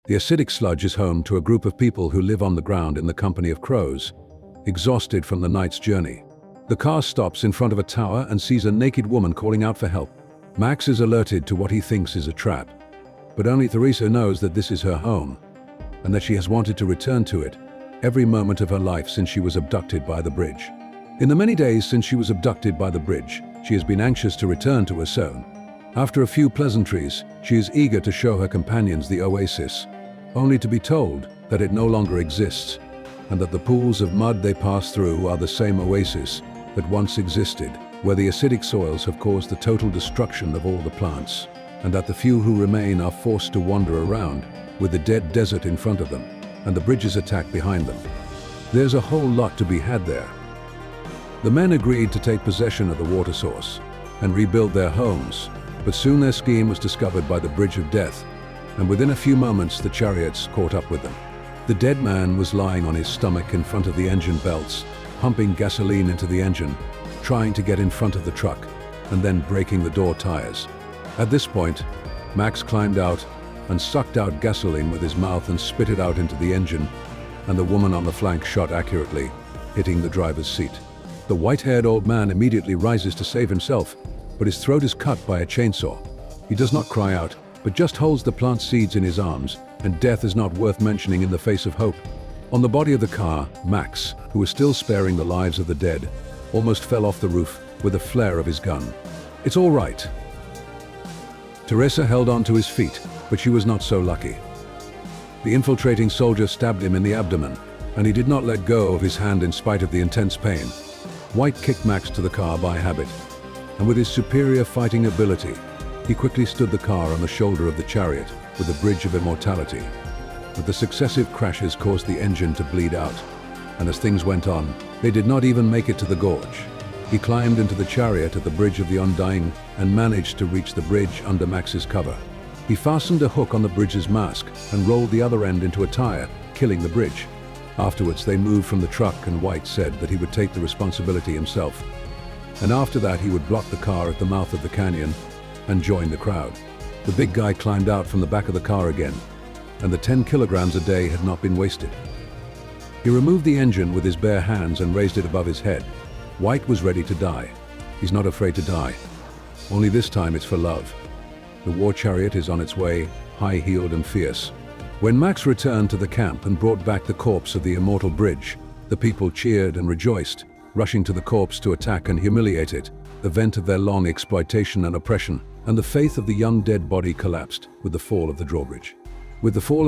The acidic sludge is home to a group of people who live on the ground in the company of crows, exhausted from the night's journey. The car stops in front of a tower and sees a naked woman calling out for help. Max is alerted to what he thinks is a trap, but only Theresa knows that this is her home, and that she has wanted to return to it every moment of her life since she was abducted by the bridge. In the many days since she was abducted by the bridge, she has been anxious to return to her zone. After a few pleasantries, she is eager to show her companions the Oasis, only to be told that it no longer exists, and that the pools of mud they pass through are the same Oasis that once existed, where the acidic soils have caused the total destruction of all the plants, and that the few who remain are forced to wander around, with the dead desert in front of them, and the bridge's attack behind them. There's a whole lot to be had there. The men agreed to take possession of the water source and rebuild their homes, but soon their scheme was discovered by the Bridge of Death, and within a few moments the chariots caught up with them. The dead man was lying on his stomach in front of the engine belts, pumping gasoline into the engine, trying to get in front of the truck, and then braking the door tires. At this point, Max climbed out and sucked out gasoline with his mouth and spit it out into the engine, and the woman on the flank shot accurately, hitting the driver's seat. The white-haired old man immediately rises to save himself, but his throat is cut by a chainsaw. He does not cry out, but just holds the plant seeds in his arms, and death is not worth mentioning in the face of hope. On the body of the car, Max, who was still sparing the lives of the dead, almost fell off the roof with a flare of his gun. "It's all right." Theresa held on to his feet, but she was not so lucky. The infiltrating soldier stabbed him in the abdomen, and he did not let go of his hand in spite of the intense pain. White kicked Max to the car by habit, and with his superior fighting ability, he quickly stood the car on the shoulder of the chariot with the Bridge of Immortality. But the successive crashes caused the engine to bleed out, and as things went on, they did not even make it to the gorge. He climbed into the chariot at the Bridge of the Undying and managed to reach the bridge under Max's cover. He fastened a hook on the bridge's mast and rolled the other end into a tire, killing the bridge. Afterwards, they moved from the truck, and White said that he would take the responsibility himself. And after that, he would block the car at the mouth of the canyon and join the crowd. The big guy climbed out from the back of the car again, and the 10 kilograms a day had not been wasted. He removed the engine with his bare hands and raised it above his head. White was ready to die. He's not afraid to die. Only this time it's for love. The war chariot is on its way, high-heeled and fierce. When Max returned to the camp and brought back the corpse of the immortal bridge, the people cheered and rejoiced, rushing to the corpse to attack and humiliate it, the vent of their long exploitation and oppression, and the faith of the young dead body collapsed with the fall of the drawbridge. With the fall of the